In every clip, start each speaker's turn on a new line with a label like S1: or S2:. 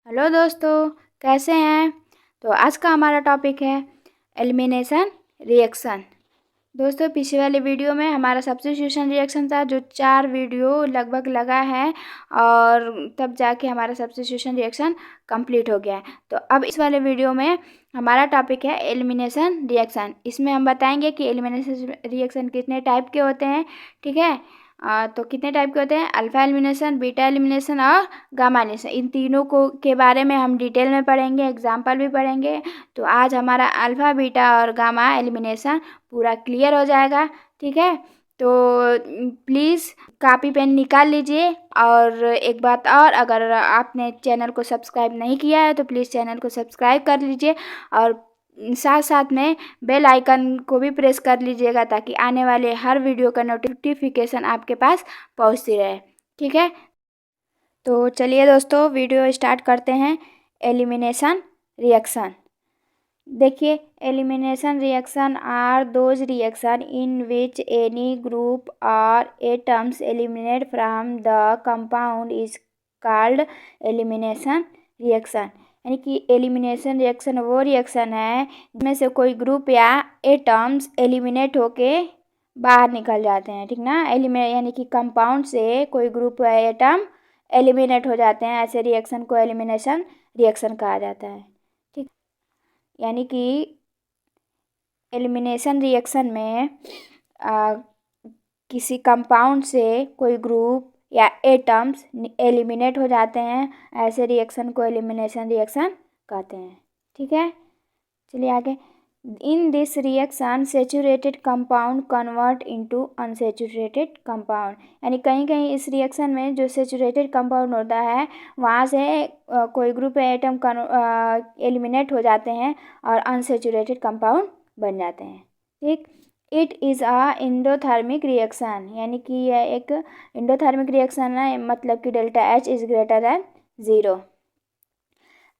S1: Hello दोस्तों, कैसे हैं। तो आज का हमारा टॉपिक है एलिमिनेशन रिएक्शन। दोस्तों, पिछले वाले वीडियो में हमारा सब्स्टिट्यूशन रिएक्शन था जो 4 वीडियो लगभग लगा है और तब जाके हमारा सब्स्टिट्यूशन रिएक्शन कंप्लीट हो गया है। तो अब इस वाले वीडियो में हमारा टॉपिक है एलिमिनेशन रिएक्शन। इसमें हम बताएंगे कि एलिमिनेशन रिएक्शन कितने टाइप के होते हैं। ठीक है। तो कितने टाइप के होते हैं? अल्फा एलिमिनेशन, बीटा एलिमिनेशन और गामा एलिमिनेशन। इन तीनों को के बारे में हम डिटेल में पढ़ेंगे, एग्जाम्पल भी पढ़ेंगे। तो आज हमारा अल्फा, बीटा और गामा एलिमिनेशन पूरा क्लियर हो जाएगा। ठीक है। तो प्लीज़ कॉपी पेन निकाल लीजिए। और एक बात और, अगर आपने चैनल को सब्सक्राइब नहीं किया है तो प्लीज़ चैनल को सब्सक्राइब कर लीजिए और साथ साथ में बेल आइकन को भी प्रेस कर लीजिएगा ताकि आने वाले हर वीडियो का नोटिफिकेशन आपके पास पहुंचती रहे। ठीक है। तो चलिए दोस्तों, वीडियो स्टार्ट करते हैं। Elimination reaction. देखिए, elimination reaction are those reaction in which any group or atoms eliminate from the compound is called elimination reaction. यानी कि एलिमिनेशन रिएक्शन वो रिएक्शन है जिसमें से कोई ग्रुप या एटम्स एलिमिनेट होके बाहर निकल जाते हैं। ठीक ना। एलिमिनेट यानी कि कंपाउंड से कोई ग्रुप या एटम एलिमिनेट हो जाते हैं। ऐसे रिएक्शन को एलिमिनेशन रिएक्शन कहा जाता है। ठीक। यानी कि एलिमिनेशन रिएक्शन में किसी कंपाउंड से कोई ग्रुप या एटम्स एलिमिनेट हो जाते हैं। ऐसे रिएक्शन को एलिमिनेशन रिएक्शन कहते हैं। ठीक है। चलिए आगे। In this reaction saturated compound convert into unsaturated compound. यानी कहीं कहीं इस रिएक्शन में जो सेचुरेटेड कंपाउंड होता है वहाँ से कोई ग्रुप या एटम एलिमिनेट हो जाते हैं और अनसेचुरेटेड कंपाउंड बन जाते हैं। ठीक। It is a endothermic reaction. यानी कि यह एक एंडोथर्मिक रिएक्शन है, मतलब कि delta H is greater than 0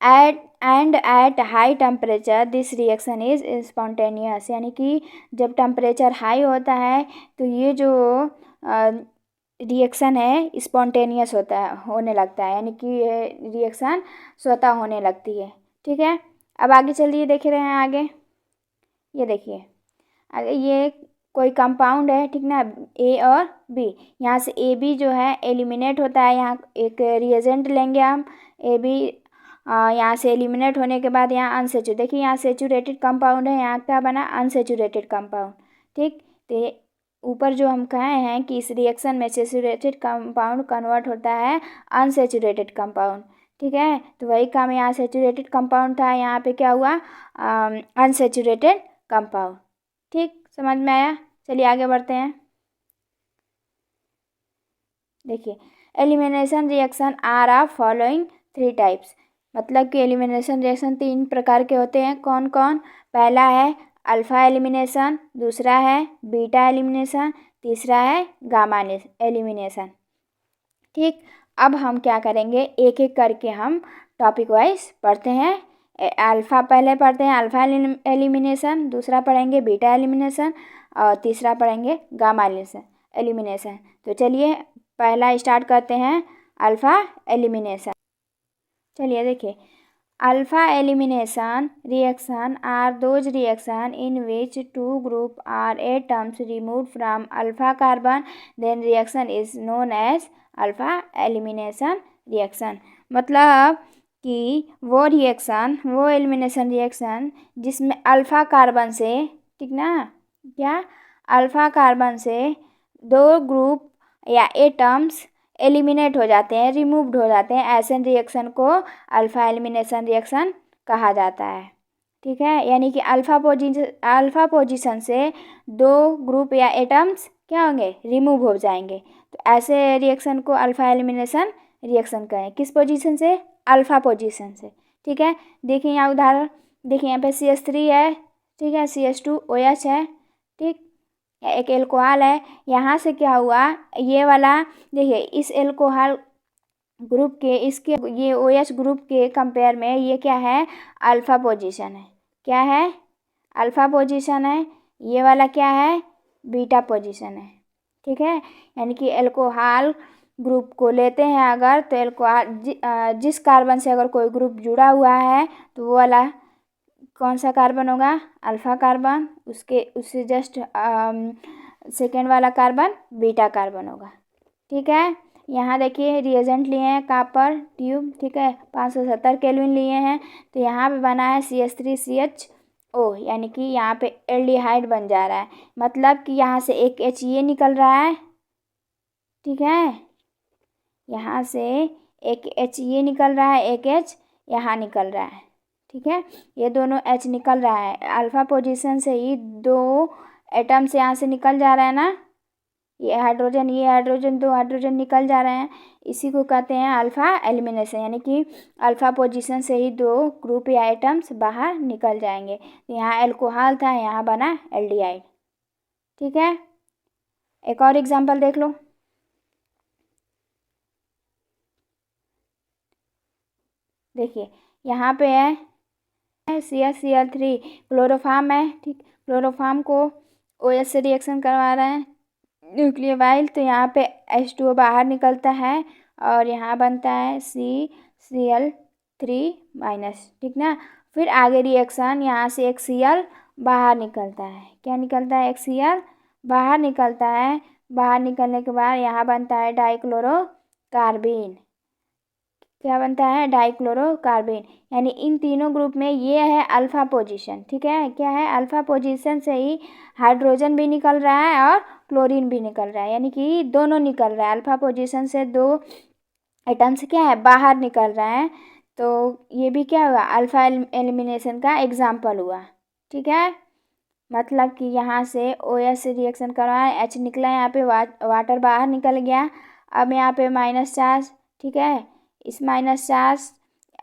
S1: at high temperature this reaction is spontaneous. यानी कि जब टेम्परेचर हाई होता है तो ये जो रिएक्शन है स्पॉन्टेनियस होने लगता है। यानी कि ये रिएक्शन स्वतः होने लगती है। ठीक है। अब आगे चलिए, देख रहे हैं आगे। ये देखिए, आगे ये कोई कंपाउंड है। ठीक ना। ए और बी, यहाँ से ए बी जो है एलिमिनेट होता है। यहाँ एक रिएजेंट लेंगे हम ए बी। यहाँ से एलिमिनेट होने के बाद यहाँ अनसेचुरेटेड, देखिए यहाँ सेचुरेटेड कंपाउंड है, यहाँ क्या बना? Unsaturated compound. ठीक। तो ऊपर जो हम कहे हैं कि इस रिएक्शन में सेचुरेटेड कंपाउंड कन्वर्ट होता है अनसेचुरेटेड कंपाउंड। ठीक है। तो वही काम यहाँ सेचुरेटेड कंपाउंड था, यहाँ पे क्या हुआ? Unsaturated compound. ठीक, समझ में आया। चलिए आगे बढ़ते हैं। देखिए, elimination reaction are of following 3 types. मतलब कि एलिमिनेशन रिएक्शन 3 प्रकार के होते हैं। कौन कौन? पहला है अल्फा एलिमिनेशन, दूसरा है बीटा एलिमिनेशन, तीसरा है गामा एलिमिनेशन। ठीक। अब हम क्या करेंगे, एक एक करके हम टॉपिक वाइज पढ़ते हैं। अल्फ़ा पहले पढ़ते हैं, अल्फ़ा एलिमिनेशन, दूसरा पढ़ेंगे बीटा एलिमिनेशन और तीसरा पढ़ेंगे गामा एलिमिनेशन। तो चलिए पहला स्टार्ट करते हैं, अल्फ़ा एलिमिनेशन। चलिए देखिए, alpha elimination reaction are those reaction in which 2 group are atoms removed from alpha carbon, then reaction is known as alpha elimination reaction. मतलब कि वो रिएक्शन, वो एलिमिनेशन रिएक्शन जिसमें अल्फ़ा कार्बन से, ठीक ना, क्या अल्फ़ा कार्बन से 2 ग्रुप या एटम्स एलिमिनेट हो जाते हैं, रिमूव्ड हो जाते हैं, ऐसे रिएक्शन को अल्फ़ा एलिमिनेशन रिएक्शन कहा जाता है। ठीक है। यानी कि अल्फ़ा पोजीशन से 2 ग्रुप या एटम्स क्या होंगे? रिमूव हो जाएंगे। तो ऐसे रिएक्शन को अल्फ़ा एलिमिनेशन रिएक्शन कहें। किस पोजीशन से? अल्फ़ा पोजीशन से। ठीक है। देखिए यहाँ उदाहरण, देखिए यहाँ पे CH3 है। ठीक है। CH2OH है। ठीक। एक एल्कोहल है। यहाँ से क्या हुआ, ये वाला देखिए इस एल्कोहल ग्रुप के, इसके ये OH ग्रुप के कंपेयर में ये क्या है? अल्फ़ा पोजीशन है। क्या है? अल्फ़ा पोजीशन है। ये वाला क्या है? बीटा पोजीशन है। ठीक है। यानी कि एल्कोहल ग्रुप को लेते हैं अगर, तो जिस कार्बन से अगर कोई ग्रुप जुड़ा हुआ है तो वो वाला कौन सा कार्बन होगा, अल्फा कार्बन। उससे जस्ट सेकेंड वाला कार्बन बीटा कार्बन होगा। ठीक है, यहाँ देखिए रिएजेंट लिए हैं कॉपर ट्यूब, ठीक है, 570 केल्विन लिए हैं। तो यहाँ पे बना है CH3CHO, यानी कि यहाँ पे एल्डिहाइड बन जा रहा है। मतलब कि यहाँ से एक H ये निकल रहा है, ठीक है, यहाँ से एक H ये निकल रहा है, एक H यहाँ निकल रहा है, ठीक है, ये दोनों H निकल रहा है। अल्फा पोजीशन से ही दो एटम्स यहाँ से निकल जा रहे हैं ना, ये हाइड्रोजन दो हाइड्रोजन निकल जा रहे हैं। इसी को कहते हैं अल्फा एलिमिनेशन, यानी कि अल्फा पोजीशन से ही दो ग्रुप या एटम्स बाहर निकल जाएंगे। यहाँ एल्कोहल था, यहाँ बना एल्डिहाइड। ठीक है, एक और एग्जांपल देख लो। देखिए यहाँ पे है CH3 क्लोरोफार्म है, ठीक, क्लोरोफार्म को OH से रिएक्शन करवा रहे हैं न्यूक्लियोफाइल, तो यहाँ पे H2O बाहर निकलता है और यहाँ बनता है CCl3-, ठीक ना। फिर आगे रिएक्शन, यहाँ से एक Cl बाहर निकलता है, क्या निकलता है, एक Cl बाहर निकलता है। बाहर निकलने के बाद यहाँ बनता है डाइक्लोरोकार्बीन, क्या बनता है, डाइक्लोरोकार्बीन। यानी इन तीनों ग्रुप में ये है अल्फा पोजीशन, ठीक है, क्या है, अल्फा पोजीशन से ही हाइड्रोजन भी निकल रहा है और क्लोरीन भी निकल रहा है, यानी कि दोनों निकल रहा है। अल्फा पोजीशन से दो एटम्स क्या है, बाहर निकल रहा है। तो ये भी क्या हुआ, अल्फा एलिमिनेशन का एग्जाम्पल हुआ। ठीक है, मतलब कि यहाँ से OH से रिएक्शन करवाया, H निकला, यहाँ पे वाटर बाहर निकल गया। अब यहाँ पे माइनस चार्ज, ठीक है, इस माइनस चार्ज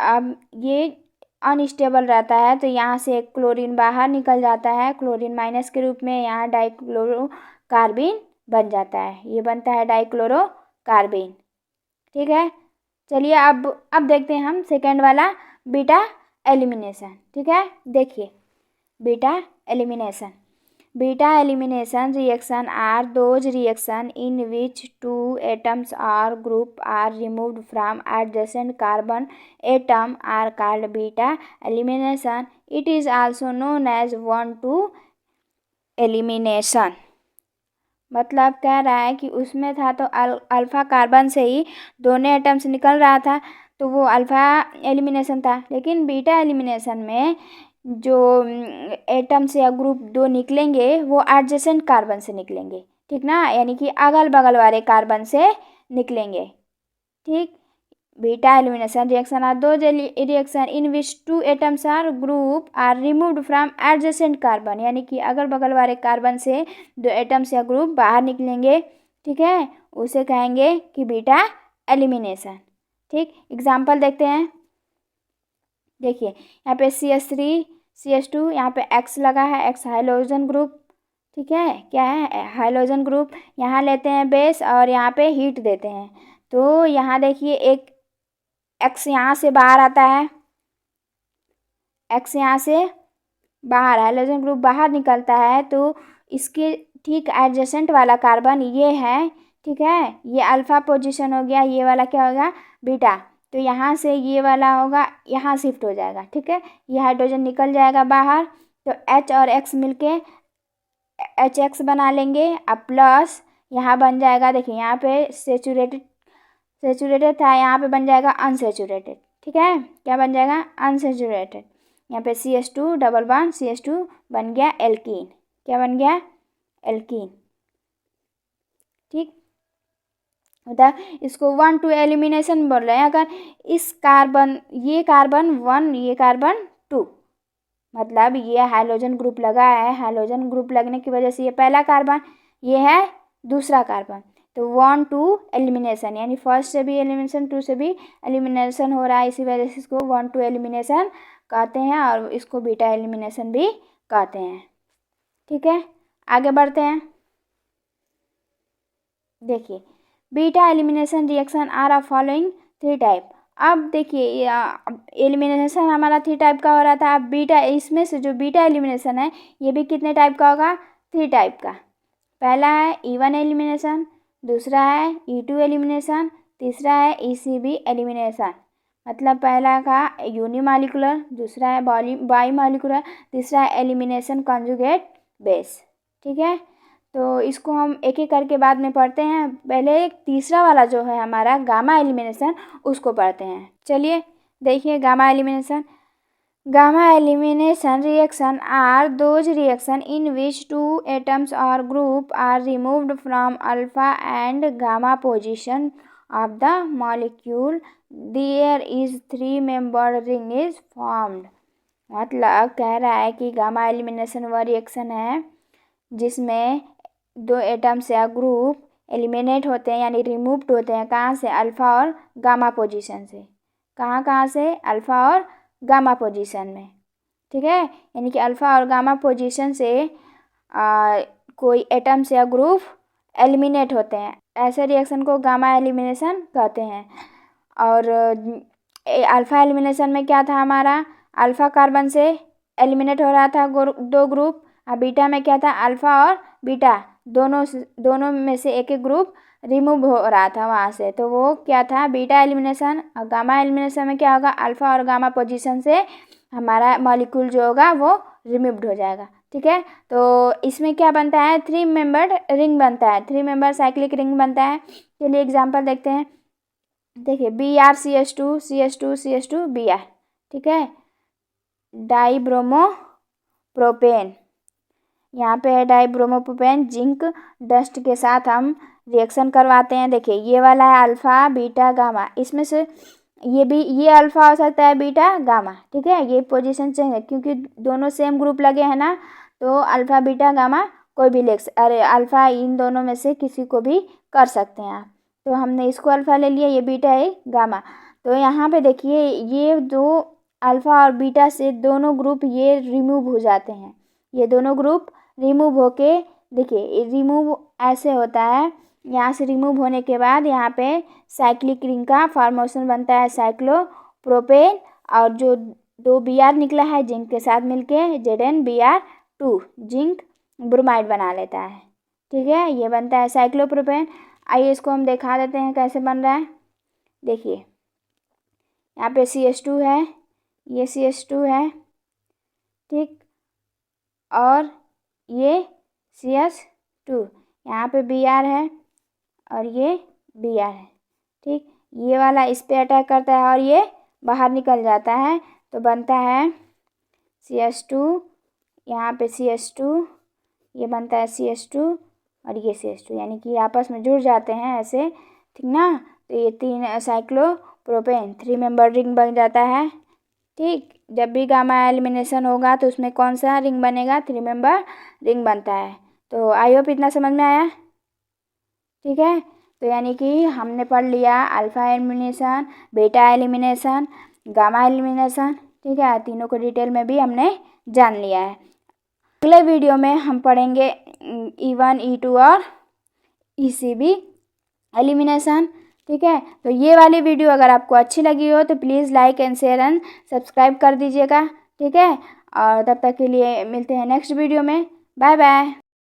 S1: अब ये अनस्टेबल रहता है, तो यहाँ से एक क्लोरीन बाहर निकल जाता है, क्लोरीन माइनस के रूप में, यहाँ डाइक्लोरोकार्बीन बन जाता है, ये बनता है डाइक्लोरोकार्बीन। ठीक है, चलिए अब देखते हैं हम सेकेंड वाला बीटा एलिमिनेशन। ठीक है, देखिए beta elimination reaction are those reaction in which two atoms or group are removed from adjacent carbon atom are called beta elimination. It is also known as 1,2 elimination. मतलब कह रहा है कि उसमें था तो अल्फा कार्बन से ही दोनों एटम्स निकल रहा था, तो वो अल्फा एलिमिनेशन था। लेकिन बीटा एलिमिनेशन में जो एटम्स या ग्रुप दो निकलेंगे वो एडजेसेंट कार्बन से निकलेंगे, ठीक ना, यानी कि अगल बगल वाले कार्बन से निकलेंगे। ठीक, beta elimination reaction are those reaction in which two atoms are group are removed from adjacent carbon, यानी कि अगल बगल वाले कार्बन से दो एटम्स या ग्रुप बाहर निकलेंगे। ठीक है, उसे कहेंगे कि बीटा एलिमिनेशन। ठीक, एग्जाम्पल देखते हैं। देखिए यहाँ पे CH3 CH2, यहाँ पे X लगा है, X हाइड्रोजन ग्रुप, ठीक है, क्या है, हाइड्रोजन ग्रुप। यहाँ लेते हैं बेस और यहाँ पे हीट देते हैं, तो यहाँ देखिए एक X यहाँ से बाहर आता है, X यहाँ से बाहर, हाइड्रोजन ग्रुप बाहर निकलता है, तो इसके ठीक एडजेसेंट वाला कार्बन ये है, ठीक है, ये अल्फा पोजीशन हो गया, ये वाला क्या होगा, बीटा। तो यहाँ से ये वाला होगा, यहाँ शिफ्ट हो जाएगा, ठीक है, ये हाइड्रोजन निकल जाएगा बाहर, तो H और X मिलके HX बना लेंगे। अब प्लस यहाँ बन जाएगा, देखिए यहाँ पे सेचुरेटेड था, यहाँ पे बन जाएगा अनसेचुरेटेड। ठीक है, क्या बन जाएगा, अनसेचुरेटेड। यहाँ पे CH2 डबल बॉन्ड CH2 बन गया एल्कीन, क्या बन गया, एल्कीन। ठीक, होता इसको 1,2 एलिमिनेशन बोल रहे हैं। अगर इस कार्बन, ये कार्बन 1, ये कार्बन 2, मतलब ये हाइड्रोजन ग्रुप लगा है, हाइड्रोजन ग्रुप लगने की वजह से ये पहला कार्बन, ये है दूसरा कार्बन, तो 1,2 एलिमिनेशन, यानी फर्स्ट से भी एलिमिनेशन, 2 से भी एलिमिनेशन हो रहा है, इसी वजह से इसको 1,2 एलिमिनेशन कहते हैं, और इसको बीटा एलिमिनेशन भी कहते हैं। ठीक है, आगे बढ़ते हैं। देखिए beta elimination reaction are of following 3 type. अब देखिए एलिमिनेशन हमारा 3 टाइप का हो रहा था, अब बीटा, इसमें से जो बीटा एलिमिनेशन है ये भी कितने टाइप का होगा, 3 टाइप का। पहला है इवन एलिमिनेशन, दूसरा है E2 एलिमिनेशन, तीसरा है ECB एलिमिनेशन। मतलब पहला का यूनिमॉलिक्यूलर, दूसरा है बाईमॉलिक्यूलर, तीसरा है एलिमिनेशन कॉन्जुगेट बेस। ठीक है, तो इसको हम एक एक करके बाद में पढ़ते हैं। पहले तीसरा वाला जो है हमारा गामा एलिमिनेशन, उसको पढ़ते हैं। चलिए देखिए gamma elimination. Gamma elimination reaction are those reactions in which two atoms or group are removed from alpha and gamma position of the molecule. There is three-membered ring is formed. मतलब कह रहा है कि गामा एलिमिनेशन वह reaction है जिसमें दो atoms या ग्रुप एलिमिनेट होते हैं यानी रिमूव्ड होते हैं। कहाँ से? अल्फ़ा और गामा पोजीशन से। कहाँ से? अल्फ़ा और गामा पोजीशन में। ठीक है, यानी कि अल्फ़ा और गामा पोजीशन से कोई एटम्स या ग्रुप एलिमिनेट होते हैं। ऐसे रिएक्शन को गामा एलिमिनेशन कहते हैं। और अल्फ़ा एलिमिनेशन में क्या था हमारा? अल्फ़ा कार्बन से एलिमिनेट हो रहा था दो ग्रुप, और बीटा में क्या था? अल्फ़ा और बीटा दोनों में से एक एक ग्रुप रिमूव हो रहा था वहाँ से, तो वो क्या था? Beta elimination. और गामा एलिमिनेशन में क्या होगा? अल्फ़ा और गामा पोजीशन से हमारा मॉलिक्यूल जो होगा वो रिमूव्ड हो जाएगा। ठीक है, तो इसमें क्या बनता है? थ्री मेंबर्ड रिंग बनता है, थ्री मेंबर साइक्लिक रिंग बनता है। चलिए एग्जांपल देखते हैं। देखिए BrCH2CH2CH2 Br। ठीक है, डाईब्रोमोप्रोपेन, यहाँ पे है डाईब्रोमोप्रोपेन। जिंक डस्ट के साथ हम रिएक्शन करवाते हैं। देखिए ये वाला है अल्फ़ा बीटा गामा, इसमें से ये अल्फ़ा हो सकता है, बीटा गामा। ठीक है, ये पोजीशन चेंज है क्योंकि दोनों सेम ग्रुप लगे हैं ना, तो अल्फ़ा बीटा गामा कोई भी अल्फ़ा इन दोनों में से किसी को भी कर सकते हैं आप। तो हमने इसको अल्फ़ा ले लिया, ये बीटा है गामा। तो यहाँ पे देखिए ये दो अल्फ़ा और बीटा से दोनों ग्रुप ये रिमूव हो जाते हैं। ये दोनों ग्रुप रिमूव होके, देखिए रिमूव ऐसे होता है, यहाँ से रिमूव होने के बाद यहाँ पे साइक्लिक रिंग का फॉर्मेशन बनता है, साइक्लोप्रोपेन। और जो दो Br निकला है जिंक के साथ मिलके ZnBr2 जिंक ब्रोमाइड बना लेता है। ठीक है, ये बनता है साइक्लोप्रोपेन। आइए इसको हम दिखा देते हैं कैसे बन रहा है। देखिए यहाँ पे CH2 है, ये CH2 है, ठीक, और ये CH2, यहाँ पे Br है और ये Br है। ठीक, ये वाला इस पे अटैक करता है और ये बाहर निकल जाता है, तो बनता है CH2, यहाँ पे CH2, ये बनता है CH2 और ये CH2, यानी कि आपस में जुड़ जाते हैं ऐसे। ठीक ना, तो ये तीन साइक्लोप्रोपेन थ्री मेंबर रिंग बन जाता है। ठीक, जब भी गामा एलिमिनेशन होगा तो उसमें कौन सा रिंग बनेगा? थ्री मेंबर रिंग बनता है। तो आई होप इतना समझ में आया। ठीक है, तो यानी कि हमने पढ़ लिया alpha elimination, beta elimination, gamma elimination. ठीक है, तीनों को डिटेल में भी हमने जान लिया है। अगले वीडियो में हम पढ़ेंगे E1 E2 और ECB एलिमिनेशन। ठीक है, तो ये वाली वीडियो अगर आपको अच्छी लगी हो तो please like and share and subscribe कर दीजिएगा। ठीक है, और तब तक के लिए मिलते हैं नेक्स्ट वीडियो में। Bye bye.